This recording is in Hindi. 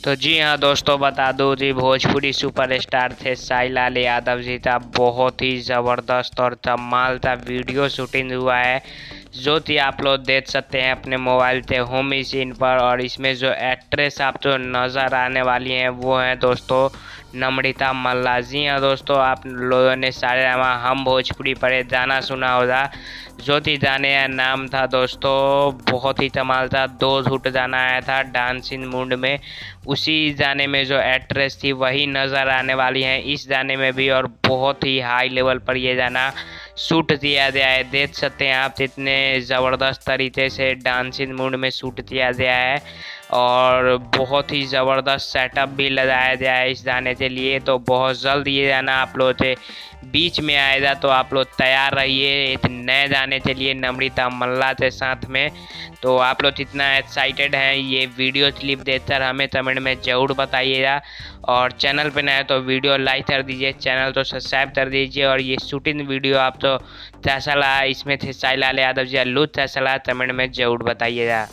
तो जी हाँ दोस्तों, बता दूं जी, भोजपुरी सुपरस्टार थे साईलाल यादव जी का बहुत ही ज़बरदस्त और कमाल का वीडियो शूटिंग हुआ है, जो कि आप लोग देख सकते हैं अपने मोबाइल से होम स्क्रीन पर। और इसमें जो एक्ट्रेस आप जो नज़र आने वाली हैं वो हैं दोस्तों नम्रता मल्ला। जी हाँ दोस्तों, आप लोगों ने सारे हम भोजपुरी पर गाना सुना होगा, जो कि गाने का नाम था दोस्तों बहुत ही कमाल था, दो झूठ गाना आया था डांसिंग मूड में। उसी गाने में जो एक्ट्रेस थी वही नज़र आने वाली हैं इस गाने में भी, और बहुत ही हाई लेवल पर ये गाना शूट किया गया है। देख सकते हैं आप इतने ज़बरदस्त तरीके से डांसिंग मूड में शूट किया गया है, और बहुत ही ज़बरदस्त सेटअप भी लगाया गया है इस गाने के लिए। तो बहुत जल्द ये गाना आप लोग के बीच में आएगा, तो आप लोग तैयार रहिए एक नए गाने के लिए नम्रता मल्ला के साथ में। तो आप लोग इतना एक्साइटेड हैं ये वीडियो क्लिप देखकर हमें कमेंट में ज़रूर बताइएगा, और चैनल पे नए तो वीडियो लाइक कर दीजिए, चैनल तो सब्सक्राइब कर दीजिए। और ये शूटिंग वीडियो आप तो कैसा लगा, इसमें थे साईलाल यादव जी लुत्फ कैसा लगा, कमेंट में ज़रूर बताइएगा।